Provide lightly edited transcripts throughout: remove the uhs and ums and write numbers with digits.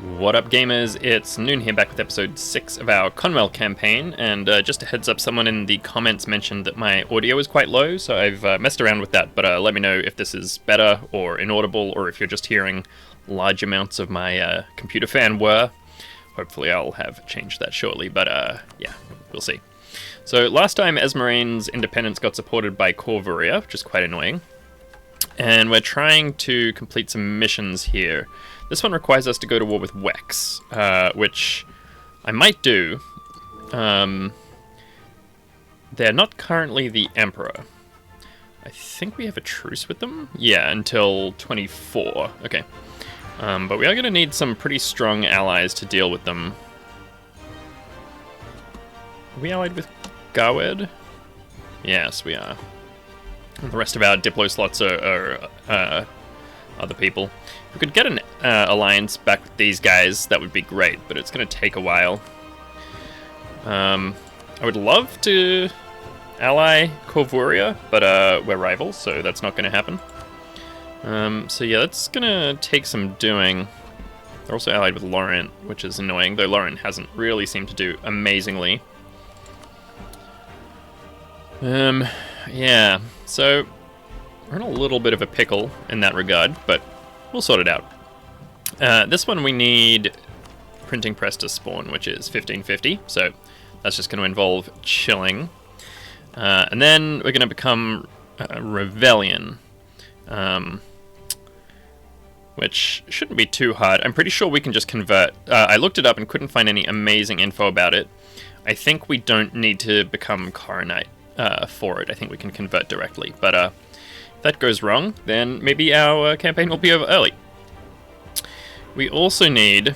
What up, gamers? It's Noon here, back with episode 6 of our Konwell campaign, and just a heads up, someone in the comments mentioned that my audio is quite low, so I've messed around with that, but let me know if this is better or inaudible, or if you're just hearing large amounts of my computer fan whir. Hopefully I'll have changed that shortly, but yeah, we'll see. So last time Esmerine's independence got supported by Corvuria, which is quite annoying, and we're trying to complete some missions here. This one requires us to go to war with Wex, which I might do. They're not currently the Emperor. I think we have a truce with them? Yeah, until 24. Okay. But we are going to need some pretty strong allies to deal with them. Are we allied with Gawed? Yes, we are. The rest of our Diplo slots are other people. If we could get an alliance back with these guys, that would be great, but it's going to take a while. I would love to ally Corvuria, but we're rivals, so that's not going to happen. So yeah, that's going to take some doing. They're also allied with Laurent, which is annoying, though Laurent hasn't really seemed to do amazingly. Yeah, so we're in a little bit of a pickle in that regard, but we'll sort it out. This one we need printing press to spawn, which is 1550, so that's just going to involve chilling. And then we're going to become Rebellion, which shouldn't be too hard. I'm pretty sure we can just convert. I looked it up and couldn't find any amazing info about it. I think we don't need to become Corinite for it. I think we can convert directly, but if that goes wrong, then maybe our campaign will be over early. We also need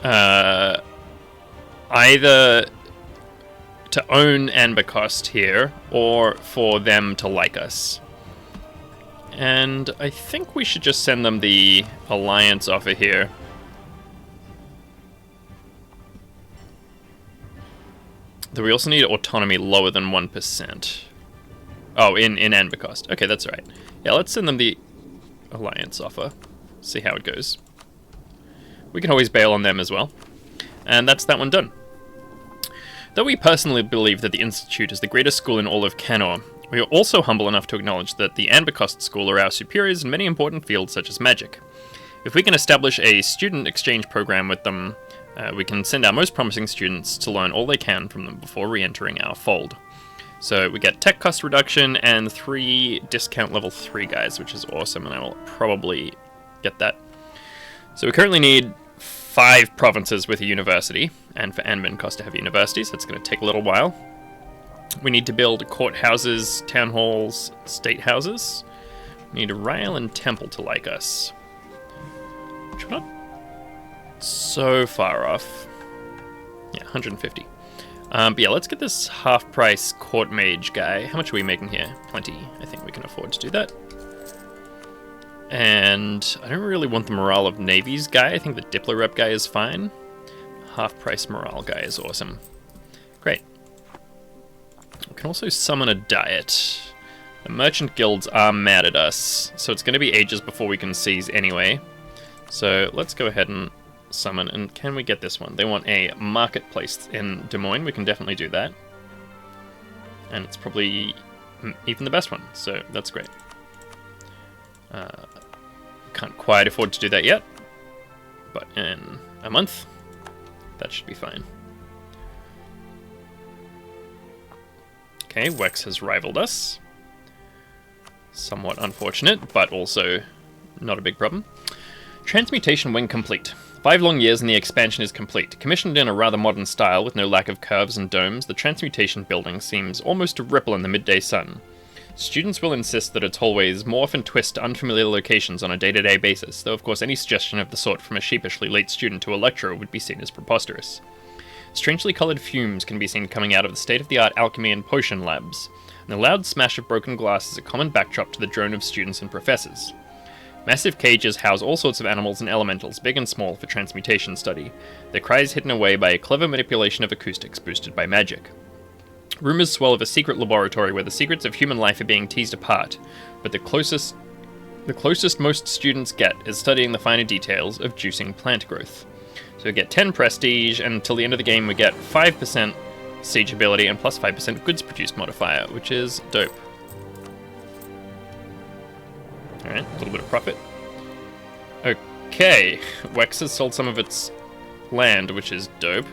either to own Anbennar here, or for them to like us. And I think we should just send them the alliance offer here. Though we also need autonomy lower than 1%. Oh, in Anbennar. Okay, that's right. Yeah, let's send them the alliance offer. See how it goes. We can always bail on them as well. And that's that one done. Though we personally believe that the Institute is the greatest school in all of Canor, we are also humble enough to acknowledge that the Anbennar School are our superiors in many important fields such as magic. If we can establish a student exchange program with them, we can send our most promising students to learn all they can from them before re-entering our fold. So we get tech cost reduction and 3 discount level 3 guys, which is awesome, and I will probably get that. So we currently need 5 provinces with a university, and for Anbennar to have universities, that's going to take a little while. We need to build courthouses, town halls, state houses. We need a rail and temple to like us, which we're not so far off. Yeah, 150. But yeah, let's get this half-price court mage guy. How much are we making here? Plenty. I think we can afford to do that. And I don't really want the morale of navies guy. I think the Diplo rep guy is fine. Half-price morale guy is awesome. Great. We can also summon a diet. The merchant guilds are mad at us, so it's going to be ages before we can seize anyway. So let's go ahead and summon, and can we get this one? They want a marketplace in Des Moines. We can definitely do that. And it's probably even the best one, so that's great. Can't quite afford to do that yet, but in a month, that should be fine. Okay, Wex has rivaled us. Somewhat unfortunate, but also not a big problem. Transmutation wing complete. 5 long years and the expansion is complete. Commissioned in a rather modern style with no lack of curves and domes, the transmutation building seems almost to ripple in the midday sun. Students will insist that its hallways morph and twist to unfamiliar locations on a day-to-day basis, though of course any suggestion of the sort from a sheepishly late student to a lecturer would be seen as preposterous. Strangely coloured fumes can be seen coming out of the state-of-the-art alchemy and potion labs, and the loud smash of broken glass is a common backdrop to the drone of students and professors. Massive cages house all sorts of animals and elementals, big and small, for transmutation study, their cries hidden away by a clever manipulation of acoustics boosted by magic. Rumours swell of a secret laboratory where the secrets of human life are being teased apart, but the closest The closest most students get is studying the finer details of juicing plant growth. So we get 10 prestige, and until the end of the game we get 5% siege ability and plus 5% goods produced modifier, which is dope. Alright, a little bit of profit. Okay, Wex has sold some of its land, which is dope.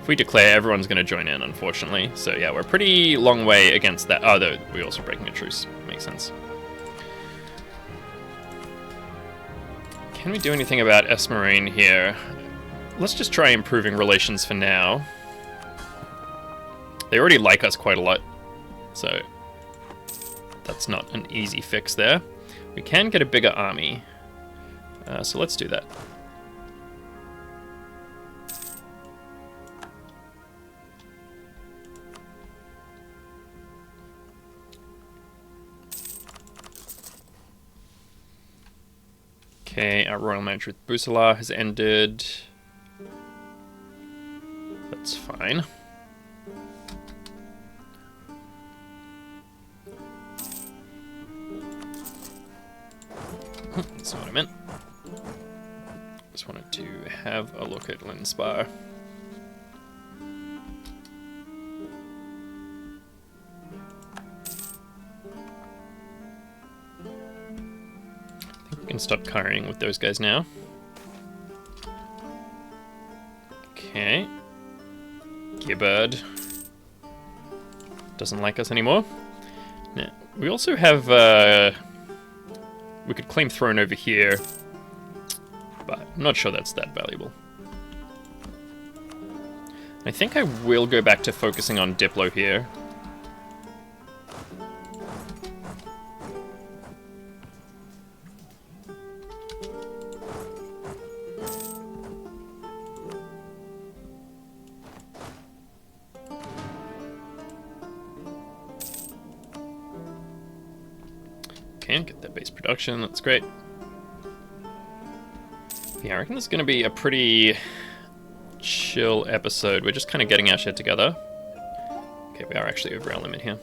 If we declare, everyone's going to join in, unfortunately. So yeah, we're a pretty long way against that. Oh, though, we're also breaking a truce. Makes sense. Can we do anything about Esmerine here? Let's just try improving relations for now. They already like us quite a lot, so that's not an easy fix there. We can get a bigger army, so let's do that. Okay, our royal marriage with Busalar has ended. That's fine. That's not what I meant. Just wanted to have a look at Linspire. I think we can stop carrying with those guys now. Okay. Gearbird doesn't like us anymore. Now, we also have we could claim throne over here, but I'm not sure that's that valuable. I think I will go back to focusing on Diplo here. Okay, get that base production, that's great. Yeah, I reckon this is going to be a pretty chill episode. We're just kind of getting our shit together. Okay, we are actually over our limit here.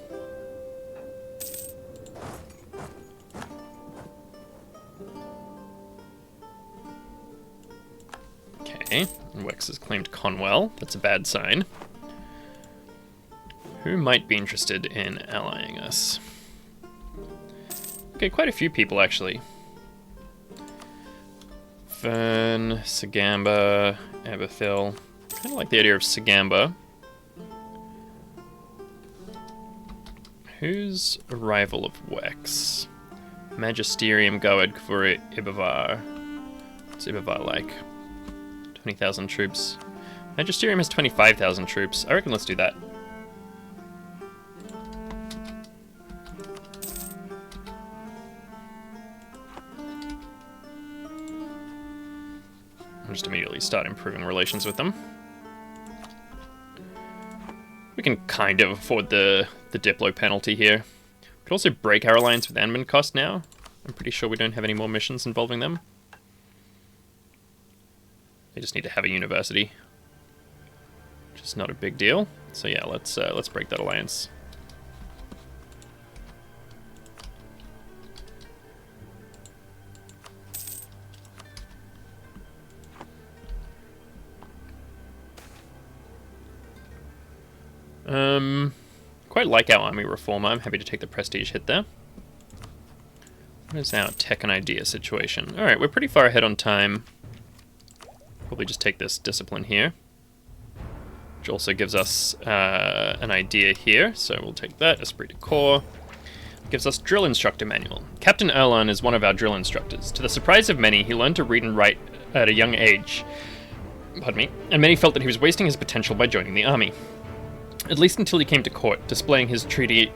Okay, Wex has claimed Konwell. That's a bad sign. Who might be interested in allying us? Okay, quite a few people, actually. Fern, Sagamba, Aberthil. Kind of like the idea of Sagamba. Who's a rival of Wex? Magisterium Goad Kvuri Ibavar. What's Ibavar like? 20,000 troops. Magisterium has 25,000 troops. I reckon let's do that. Just immediately start improving relations with them. We can kind of afford the Diplo penalty here. We could also break our alliance with Anbennar now. I'm pretty sure we don't have any more missions involving them. They just need to have a university, which is not a big deal. So yeah, let's break that alliance. Quite like our army reformer. I'm happy to take the prestige hit there. What is our tech and idea situation? Alright, we're pretty far ahead on time. Probably just take this discipline here, which also gives us an idea here, so we'll take that. Esprit de corps. Gives us drill instructor manual. Captain Erlan is one of our drill instructors. To the surprise of many, he learned to read and write at a young age. Pardon me. And many felt that he was wasting his potential by joining the army. At least until he came to court, displaying his treaty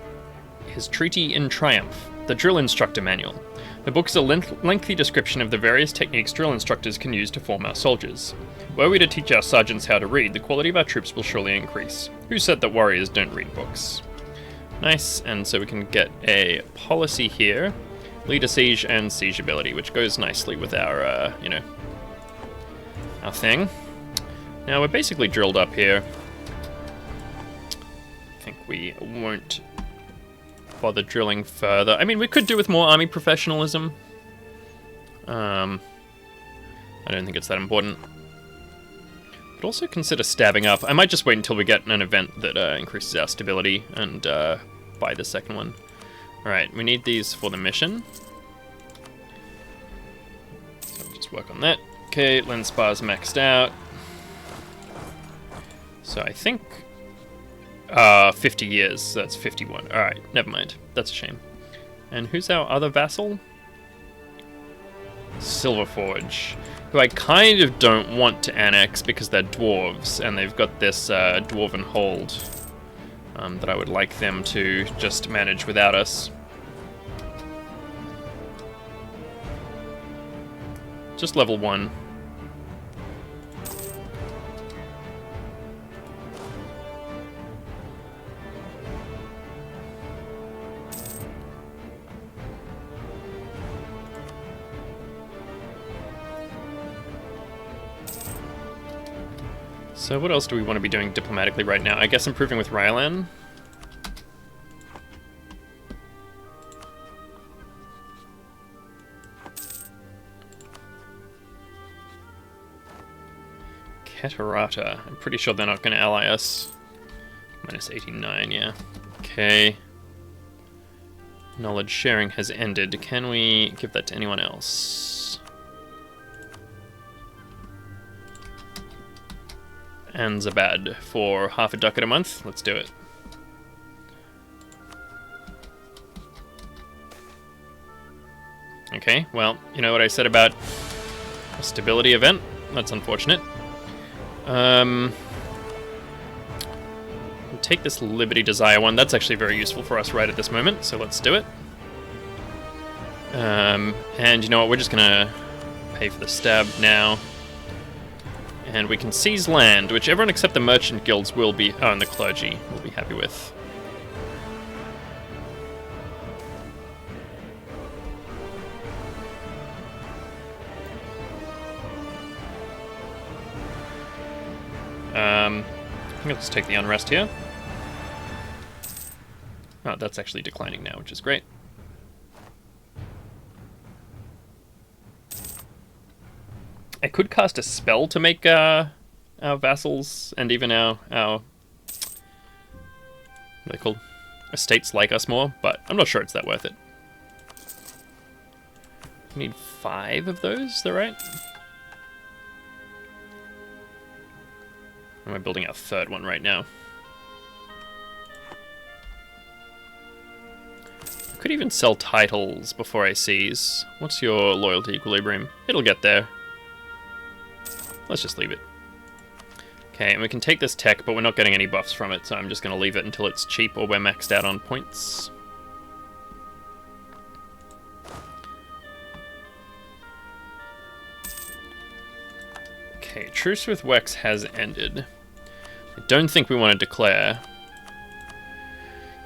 in triumph, the Drill Instructor Manual. The book is a lengthy description of the various techniques drill instructors can use to form our soldiers. Were we to teach our sergeants how to read, the quality of our troops will surely increase. Who said that warriors don't read books? Nice, and so we can get a policy here. Lead a siege and siege ability, which goes nicely with our, our thing. Now, we're basically drilled up here. I think we won't bother drilling further. I mean, we could do with more army professionalism. I don't think it's that important. But also consider stabbing up. I might just wait until we get an event that increases our stability and buy the second one. Alright, we need these for the mission. So we'll just work on that. Okay, lens bar's maxed out. So I think 50 years, so that's 51. Alright, never mind. That's a shame. And who's our other vassal? Silverforge, who I kind of don't want to annex because they're dwarves, and they've got this dwarven hold that I would like them to just manage without us. Just level 1. So what else do we want to be doing diplomatically right now? I guess improving with Rylan. Keterata. I'm pretty sure they're not going to ally us. Minus 89, yeah. Okay. Knowledge sharing has ended. Can we give that to anyone else? And Zabad for half a ducat a month. Let's do it. Okay, well, you know what I said about a stability event? That's unfortunate. We'll take this Liberty Desire one. That's actually very useful for us right at this moment, so let's do it. And you know what, we're just gonna pay for the stab now. And we can seize land, which everyone except the merchant guilds will be, oh, and the clergy will be happy with. I think I'll just take the unrest here. Oh, that's actually declining now, which is great. I could cast a spell to make our vassals and even our what are they called? Estates like us more, but I'm not sure it's that worth it. We need 5 of those, is that right? Am I building our 3rd one right now? I could even sell titles before I seize. What's your loyalty equilibrium? It'll get there. Let's just leave it. Okay, and we can take this tech, but we're not getting any buffs from it, so I'm just going to leave it until it's cheap or we're maxed out on points. Okay, Truce with Wex has ended. I don't think we want to declare.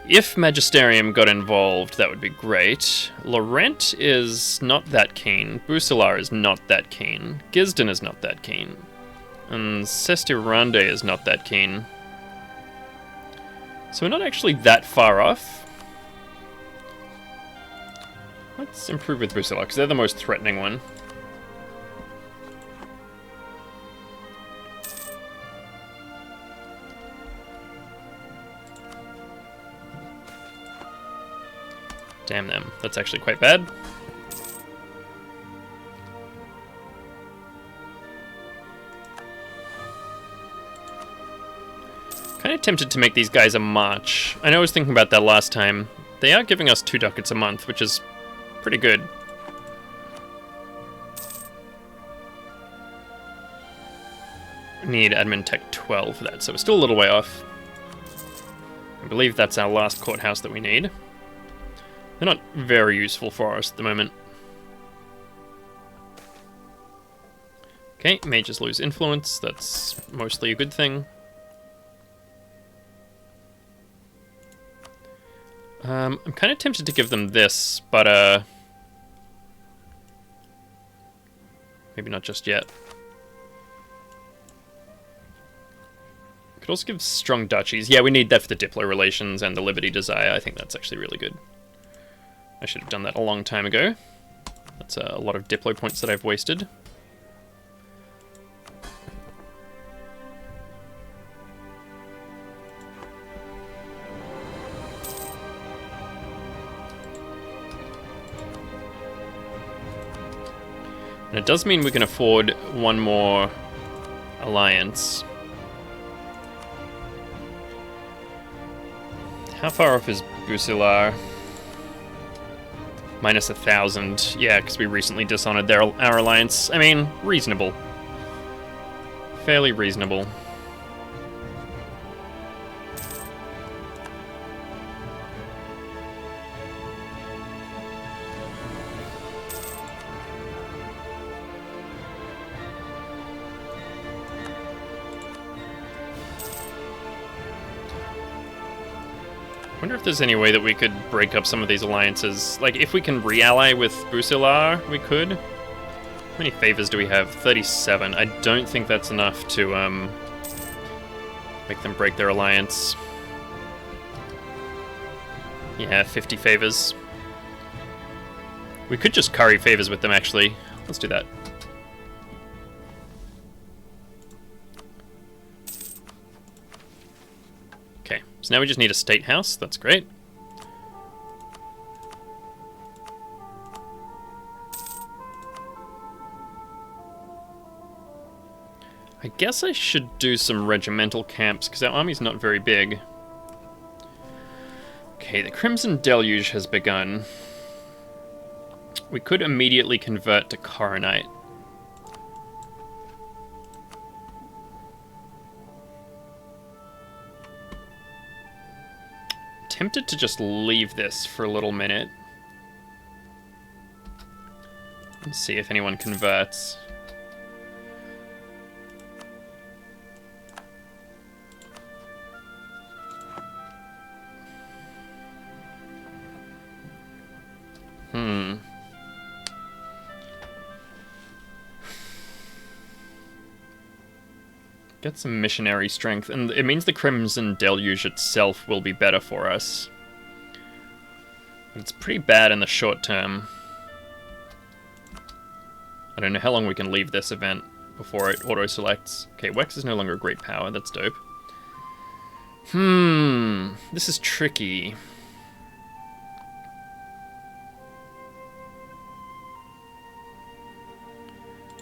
If Magisterium got involved, that would be great. Laurent is not that keen. Bucelar is not that keen. Gisden is not that keen. And Sestirande is not that keen. So we're not actually that far off. Let's improve with Bucelar, because they're the most threatening one. Damn them. That's actually quite bad. Kind of tempted to make these guys a march. I know I was thinking about that last time. They are giving us 2 ducats a month, which is pretty good. Need admin tech 12 for that, so we're still a little way off. I believe that's our last courthouse that we need. They're not very useful for us at the moment. Okay, mages lose influence. That's mostly a good thing. I'm kind of tempted to give them this, but maybe not just yet. Could also give strong duchies. Yeah, we need that for the Diplo relations and the Liberty Desire. I think that's actually really good. I should have done that a long time ago. That's a lot of Diplo points that I've wasted. And it does mean we can afford one more alliance. How far off is Busilar? Minus 1,000. Yeah, because we recently dishonored our alliance. I mean, reasonable. Fairly reasonable. I wonder if there's any way that we could break up some of these alliances. Like, if we can re-ally with Busilar, we could. How many favors do we have? 37. I don't think that's enough to make them break their alliance. Yeah, 50 favors. We could just curry favors with them, actually. Let's do that. Okay, so now we just need a state house. That's great. I guess I should do some regimental camps, because our army's not very big. Okay, the Crimson Deluge has begun. We could immediately convert to Corinite. Tempted to just leave this for a little minute. And see if anyone converts. Get some missionary strength, and it means the Crimson Deluge itself will be better for us. But it's pretty bad in the short term. I don't know how long we can leave this event before it auto-selects. Okay, Wex is no longer a great power, that's dope. This is tricky.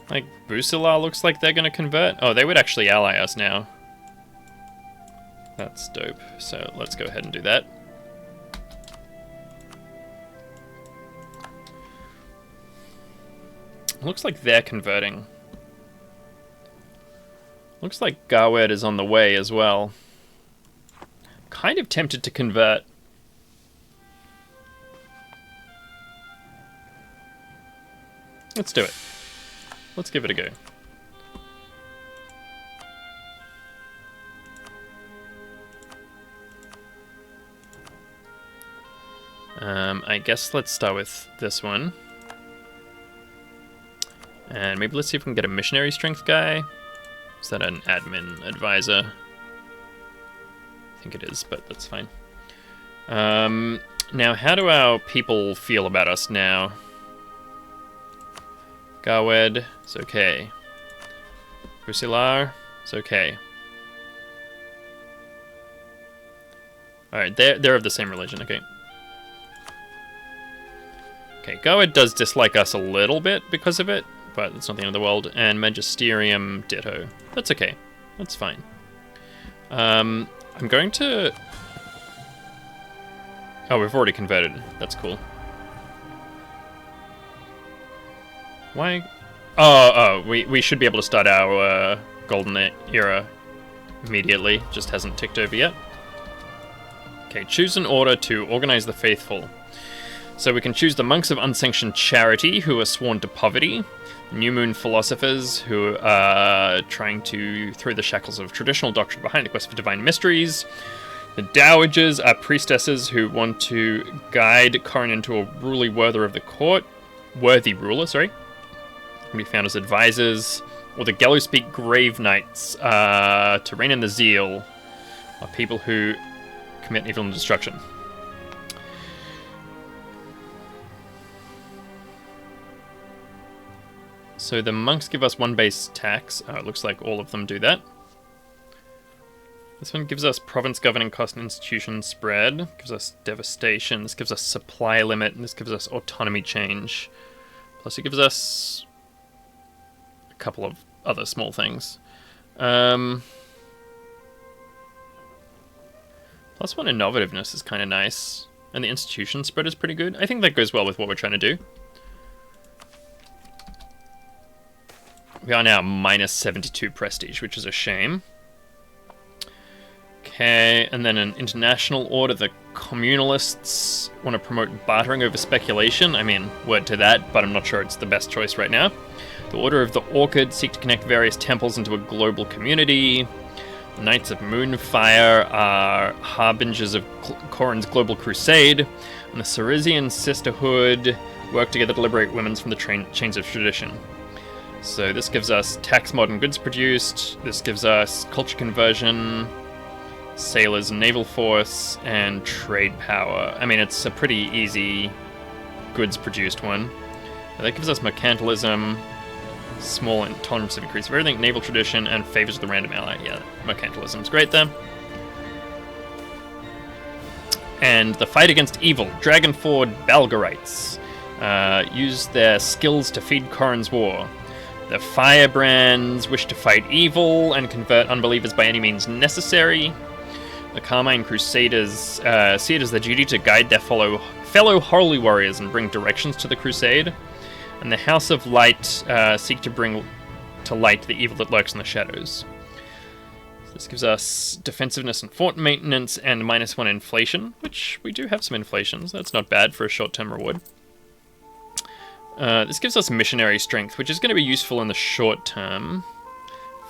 Like, Busilar looks like they're gonna convert. Oh, they would actually ally us now. That's dope. So let's go ahead and do that. Looks like they're converting. Looks like Garwed is on the way as well. Kind of tempted to convert. Let's do it. Let's give it a go. I guess let's start with this one. And maybe let's see if we can get a missionary strength guy. Is that an admin advisor? I think it is, but that's fine. Now, how do our people feel about us now? Garwed, it's okay. Busilar, it's okay. Alright, they're of the same religion, okay. Okay, Garwed does dislike us a little bit because of it, but it's not the end of the world. And Magisterium ditto. That's okay. That's fine. I'm going to... Oh, we've already converted. That's cool. Why? Oh, we should be able to start our golden era immediately. Just hasn't ticked over yet. Okay, choose an order to organize the faithful. So we can choose the monks of unsanctioned charity, who are sworn to poverty, new moon philosophers, who are trying to throw the shackles of traditional doctrine behind the quest for divine mysteries. The dowagers are priestesses who want to guide Corin into a worthy ruler, can be found as advisors, or the Gallowspeak Grave Knights, to reign in the zeal of people who commit evil and destruction. So the monks give us 1 base tax. It looks like all of them do that. This one gives us province governing cost and institution spread. Gives us devastation. This gives us supply limit. And this gives us autonomy change. Plus it gives us a couple of other small things. Plus 1 innovativeness is kind of nice. And the institution spread is pretty good. I think that goes well with what we're trying to do. We are now minus 72 prestige, which is a shame. Okay, and then an international order. The communalists want to promote bartering over speculation. I mean, word to that, but I'm not sure it's the best choice right now. The Order of the Orchid seek to connect various temples into a global community. The Knights of Moonfire are harbingers of Corin's global crusade. And the Cerisian Sisterhood work together to liberate women from the chains of tradition. So this gives us tax modern goods produced. This gives us culture conversion, sailors and naval force, and trade power. I mean, it's a pretty easy goods produced one. And that gives us mercantilism, small and tolerance of increase of everything, naval tradition, and favors of the random ally. Yeah, mercantilism's great there. And the fight against evil. Dragonford Balgarites use their skills to feed Corin's war. The Firebrands wish to fight evil and convert unbelievers by any means necessary. The Carmine Crusaders see it as their duty to guide their fellow holy warriors and bring directions to the crusade. And the House of Light seek to bring to light the evil that lurks in the shadows. So this gives us defensiveness and fort maintenance and -1 inflation, which we do have some inflation, so that's not bad for a short-term reward. This gives us missionary strength, which is going to be useful in the short term.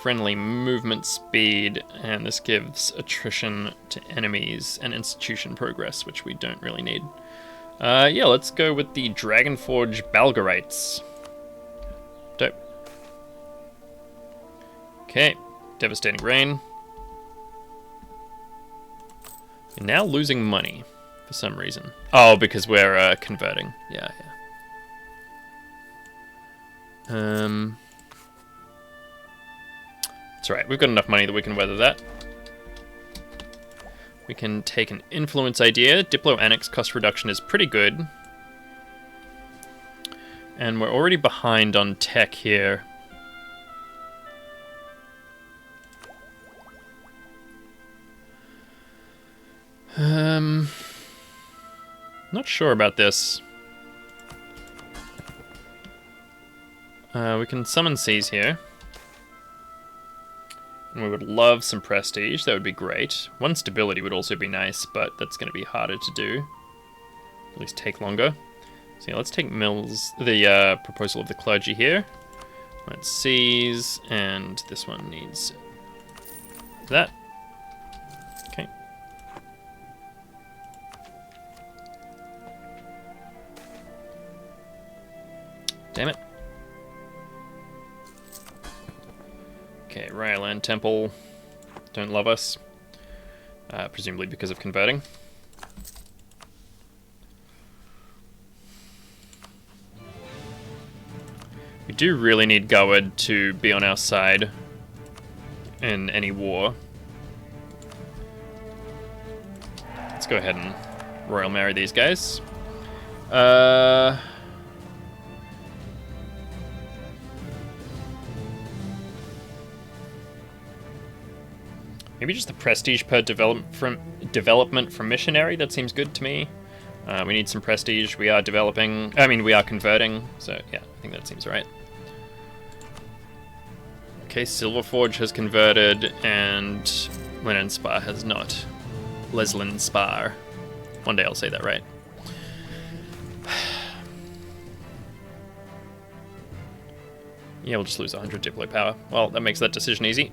Friendly movement speed, and this gives attrition to enemies and institution progress, which we don't really need. Yeah, let's go with the Dragonforge Balgarites. Dope. Okay, devastating rain. We're now losing money for some reason. Oh, because we're converting. Yeah. That's right, we've got enough money that we can weather that. We can take an influence idea. Diplo Annex cost reduction is pretty good. And we're already behind on tech here. Not sure about this. We can summon seas here. And we would love some prestige, that would be great. 1 stability would also be nice, but that's going to be harder to do. At least take longer. So yeah, let's take the proposal of the clergy here. Let's seas, and this one needs that. Okay. Damn it. Okay, Ryoland Temple don't love us, presumably because of converting. We do really need Gawad to be on our side in any war. Let's go ahead and royal marry these guys. Maybe just the prestige per development from missionary. That seems good to me. We need some prestige. We are developing. I mean, we are converting. So yeah, I think that seems right. Okay, Silverforge has converted, and Linen Spar has not. Leslin Spar. One day I'll say that right. Yeah, we'll just lose 100 Diplo power. Well, that makes that decision easy.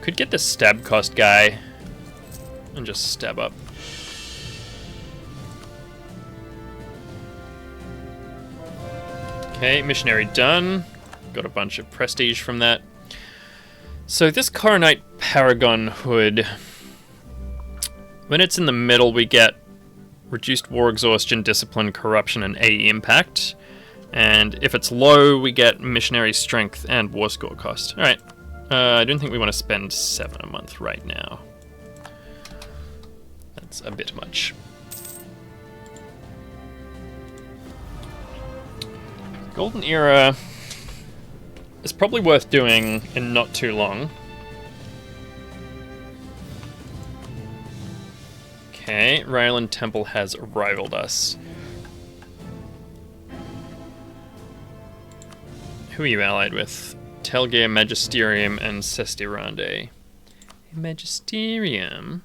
Could get the stab cost guy and just stab up. Okay, missionary done. Got a bunch of prestige from that. So this Corinite Paragon Hood When it's in the middle, we get reduced war exhaustion, discipline, corruption, and AE impact. And if it's low, we get missionary strength and war score cost. Alright. I don't think we want to spend 7 a month right now. That's a bit much. Golden Era is probably worth doing in not too long. Okay, Ryland Temple has rivaled us. Who are you allied with? Telgear, Magisterium, and Sestirande. Magisterium?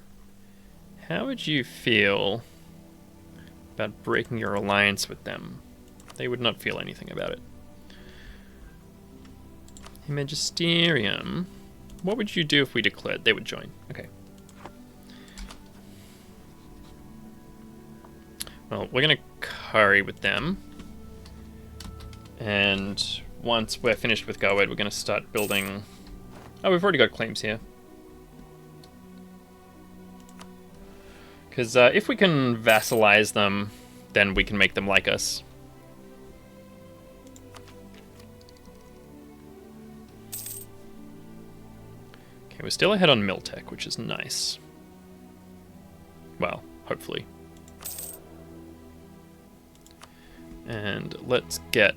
How would you feel about breaking your alliance with them? They would not feel anything about it. Magisterium. What would you do if we declared? They would join. Okay. Well, we're going to curry with them. And once we're finished with Garwed, we're going to start building... Oh, we've already got claims here. Because if we can vassalize them, then we can make them like us. Okay, we're still ahead on Miltech, which is nice. Well, hopefully. And let's get...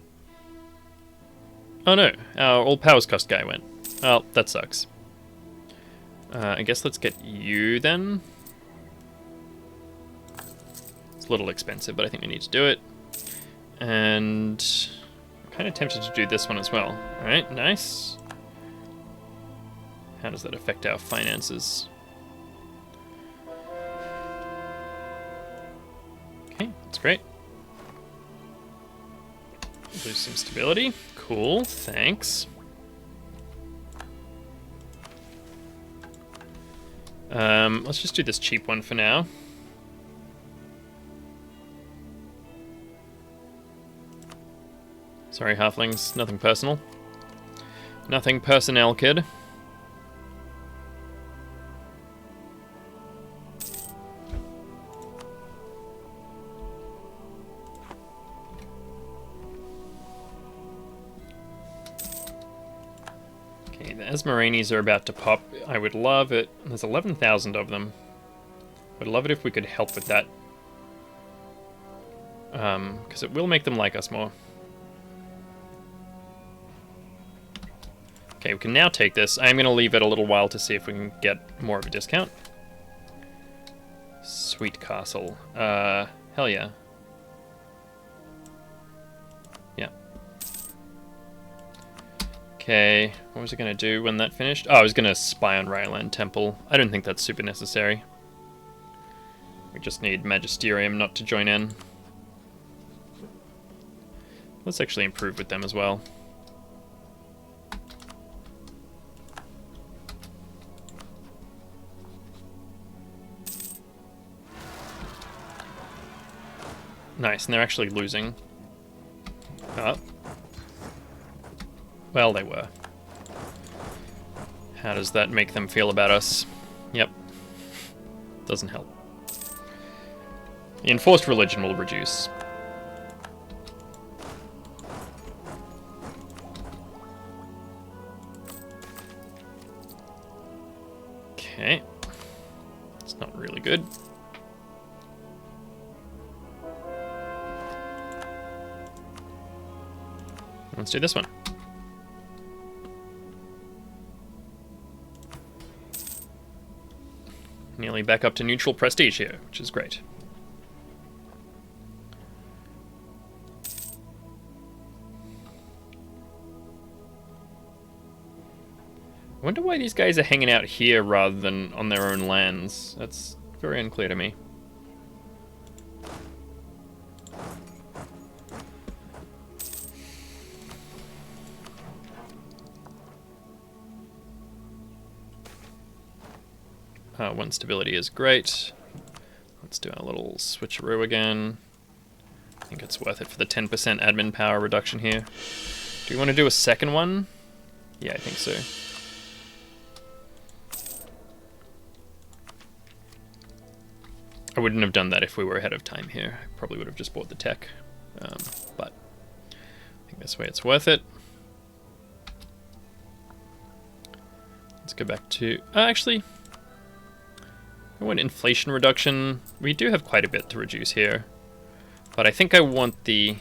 Oh no, our all powers cost guy went. Well, that sucks. I guess let's get you then. It's a little expensive, but I think we need to do it. And I'm kind of tempted to do this one as well. Alright, nice. How does that affect our finances? Okay, that's great. Lose some stability. Cool, thanks. Let's just do this cheap one for now. Sorry, halflings, nothing personal. Nothing personnel, kid. Asmoranis are about to pop. I would love it. There's 11,000 of them. I'd love it if we could help with that. Because it will make them like us more. Okay, we can now take this. I'm going to leave it a little while to see if we can get more of a discount. Sweet castle. Hell yeah. Yeah. Okay, what was I going to do when that finished? Oh, I was going to spy on Ryland Temple. I don't think that's super necessary. We just need Magisterium not to join in. Let's actually improve with them as well. Nice, and they're actually losing. Oh. Well, they were. How does that make them feel about us? Yep. Doesn't help. The enforced religion will reduce. Okay. It's not really good. Let's do this one. Nearly back up to neutral prestige here, which is great. I wonder why these guys are hanging out here rather than on their own lands. That's very unclear to me. One stability is great. Let's do our little switcheroo again. I think it's worth it for the 10% admin power reduction here. Do we want to do a second one? Yeah, I think so. I wouldn't have done that if we were ahead of time here. I probably would have just bought the tech. But I think this way it's worth it. Let's go back to... actually, I want inflation reduction. We do have quite a bit to reduce here. But I think I want the...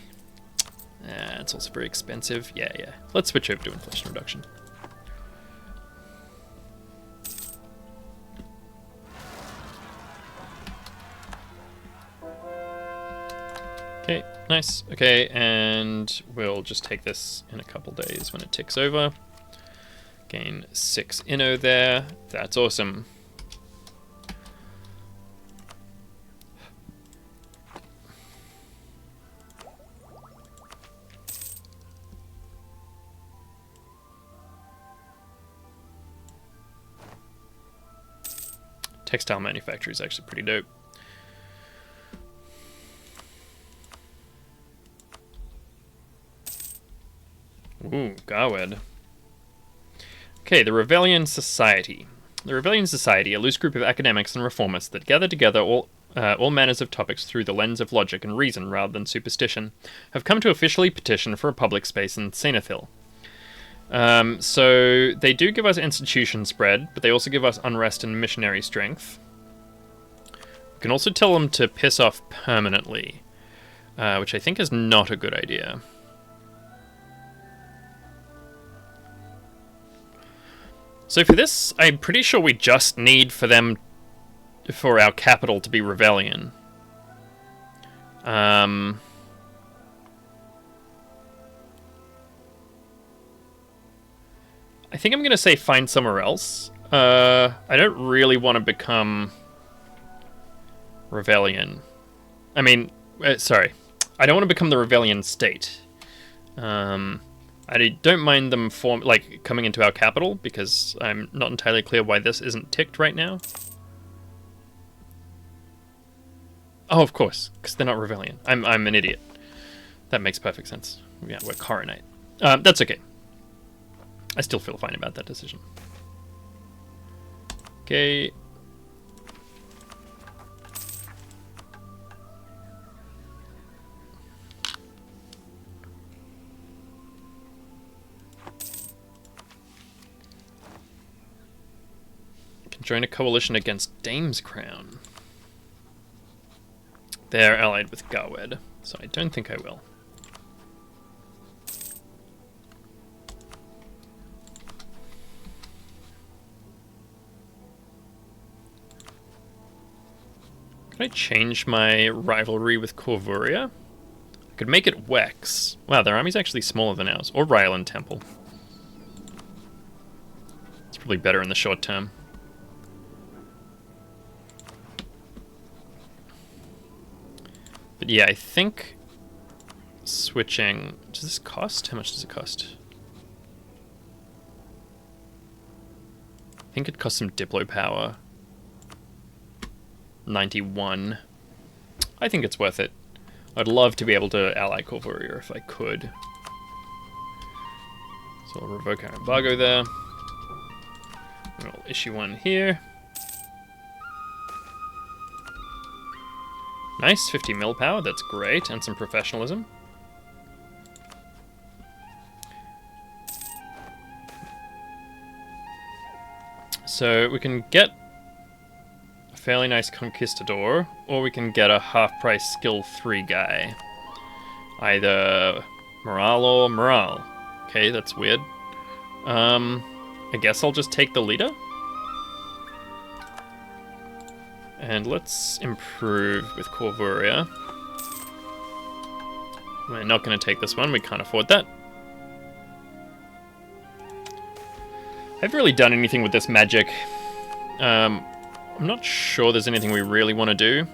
it's also very expensive. Yeah. Let's switch over to inflation reduction. Okay, nice. Okay, and we'll just take this in a couple days when it ticks over. Gain 6 inno there. That's awesome. Textile manufacturer is actually pretty dope. Ooh, Garwed. Okay, the Rebellion Society. The Rebellion Society, a loose group of academics and reformists that gather together all manners of topics through the lens of logic and reason rather than superstition, have come to officially petition for a public space in Cenithil. So they do give us institution spread, but they also give us unrest and missionary strength. We can also tell them to piss off permanently, which I think is not a good idea. So for this, I'm pretty sure we just need for our capital to be Rebellion. I think I'm going to say find somewhere else. I don't really want to become Rebellion. I mean, sorry. I don't want to become the Rebellion state. I don't mind them coming into our capital, because I'm not entirely clear why this isn't ticked right now. Oh, of course, because they're not Rebellion. I'm an idiot. That makes perfect sense. Yeah, we're Corinite. That's okay. I still feel fine about that decision. Okay. Can join a coalition against Dame's Crown. They're allied with Garwed, so I don't think I will. Can I change my rivalry with Corvuria? I could make it Wex. Wow, their army's actually smaller than ours. Or Ryland Temple. It's probably better in the short term. But yeah, I think switching... Does this cost? How much does it cost? I think it costs some Diplo power. 91. I think it's worth it. I'd love to be able to ally Corvuria if I could. So I'll revoke our embargo there. And we'll issue one here. Nice, 50 mil power, that's great, and some professionalism. So we can get a fairly nice Conquistador, or we can get a half-price skill 3 guy. Either morale or morale. Okay, that's weird. I guess I'll just take the leader. And let's improve with Corvuria. We're not going to take this one, we can't afford that. I haven't really done anything with this magic. I'm not sure there's anything we really want to do.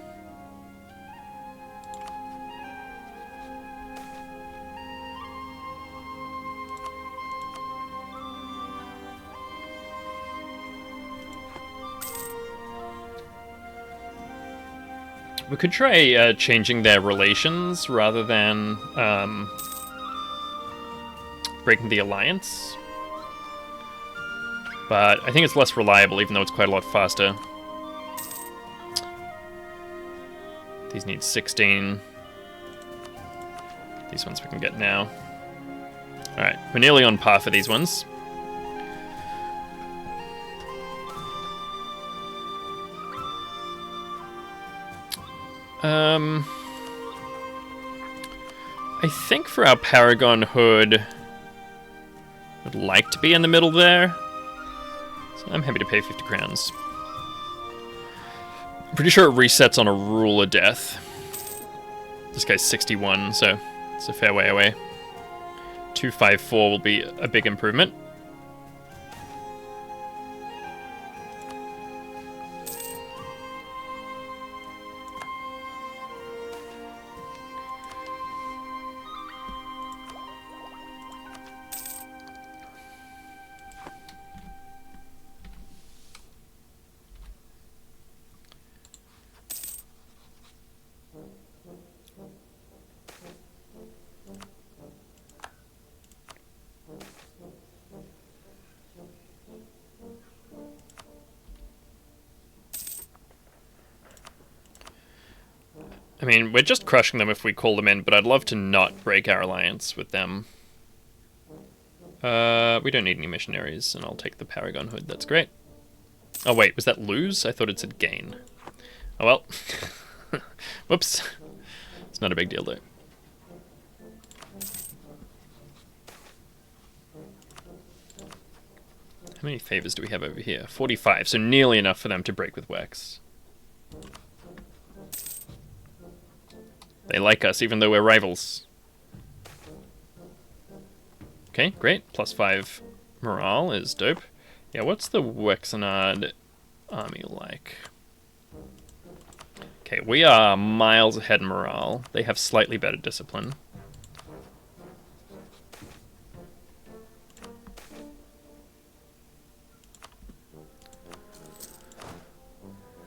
We could try changing their relations rather than breaking the alliance. But I think it's less reliable, even though it's quite a lot faster. These need 16. These ones we can get now. Alright, we're nearly on par for these ones. I think for our Paragon Hood, would like to be in the middle there. So I'm happy to pay 50 crowns. I'm pretty sure it resets on a rule of death. This guy's 61, so it's a fair way away. 254 will be a big improvement. I mean, we're just crushing them if we call them in, but I'd love to not break our alliance with them. We don't need any missionaries, and I'll take the Paragon Hood. That's great. Oh, wait, was that lose? I thought it said gain. Oh, well. Whoops. It's not a big deal, though. How many favors do we have over here? 45, so nearly enough for them to break with Wex. They like us, even though we're rivals. Okay, great. +5 morale is dope. Yeah, what's the Wexenard army like? Okay, we are miles ahead in morale. They have slightly better discipline.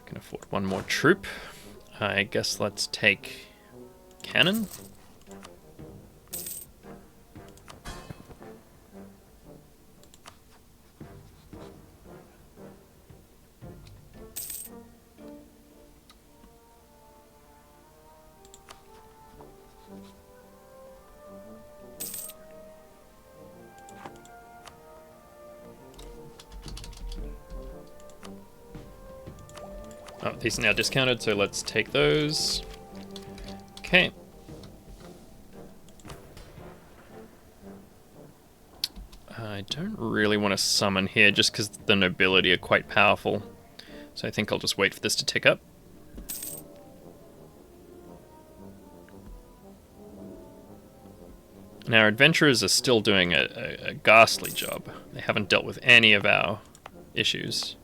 Can afford one more troop. I guess let's take cannon. Oh, these are now discounted, so let's take those. Okay. I don't really want to summon here just because the nobility are quite powerful. So I think I'll just wait for this to tick up. Now our adventurers are still doing a ghastly job. They haven't dealt with any of our issues,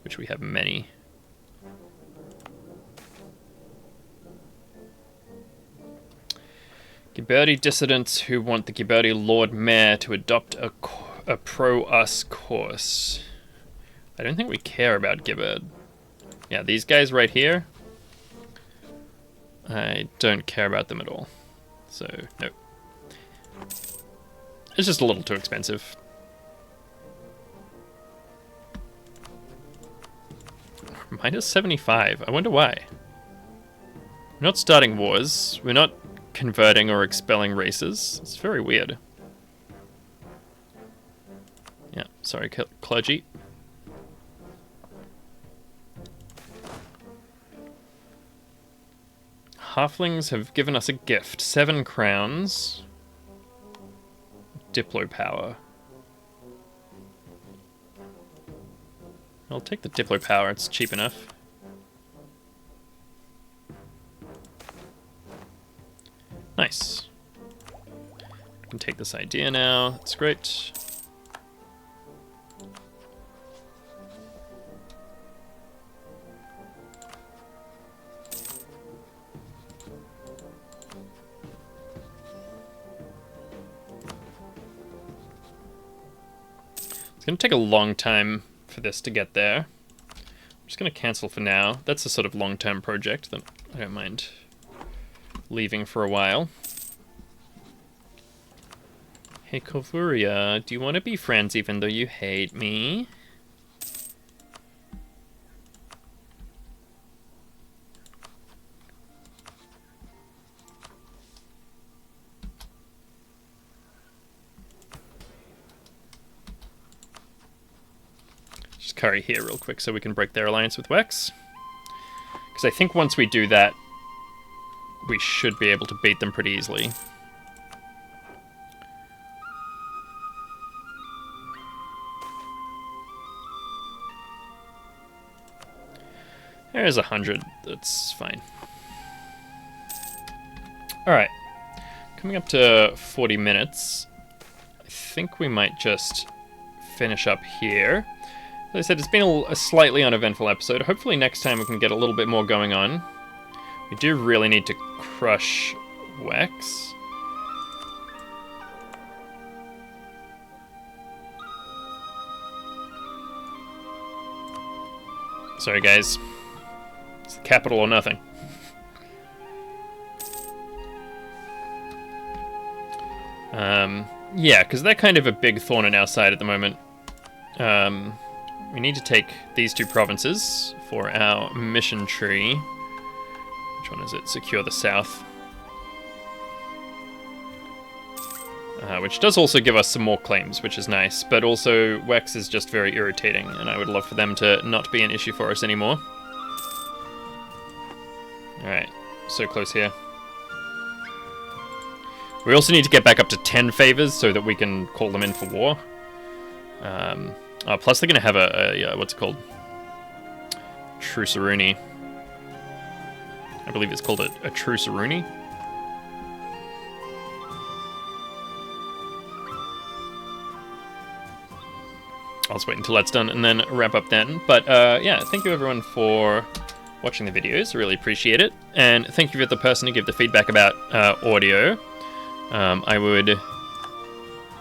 which we have many. Ghiberti dissidents who want the Ghiberti Lord Mayor to adopt a pro-us course. I don't think we care about Ghiberti. Yeah, these guys right here, I don't care about them at all. So, no. It's just a little too expensive. Minus 75. I wonder why. We're not starting wars. We're not converting or expelling races. It's very weird. Yeah, sorry, clergy. Halflings have given us a gift. 7 crowns. Diplo power. I'll take the Diplo power, it's cheap enough. Nice. I can take this idea now. That's great. It's going to take a long time for this to get there. I'm just going to cancel for now. That's a sort of long-term project that I don't mind leaving for a while. Hey Kovuria, do you want to be friends even though you hate me? Curry here real quick so we can break their alliance with Wex. Because I think once we do that, we should be able to beat them pretty easily. There's 100, that's fine. Alright, coming up to 40 minutes. I think we might just finish up here. As I said, it's been a slightly uneventful episode. Hopefully next time we can get a little bit more going on. We do really need to crush Wex. Sorry guys. It's the capital or nothing. Yeah, because they're kind of a big thorn in our side at the moment. We need to take these two provinces for our mission tree. Which one is it? Secure the south. Which does also give us some more claims, which is nice. But also, Wex is just very irritating, and I would love for them to not be an issue for us anymore. Alright, so close here. We also need to get back up to 10 favors so that we can call them in for war. Plus they're going to have a what's it called? Truceruni. I believe it's called a Truceruni. I'll just wait until that's done and then wrap up then. But yeah, thank you everyone for watching the videos. I really appreciate it. And thank you for the person who gave the feedback about audio. I would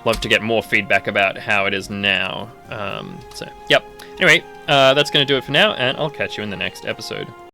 love to get more feedback about how it is now. So, yep. Anyway, that's going to do it for now, and I'll catch you in the next episode.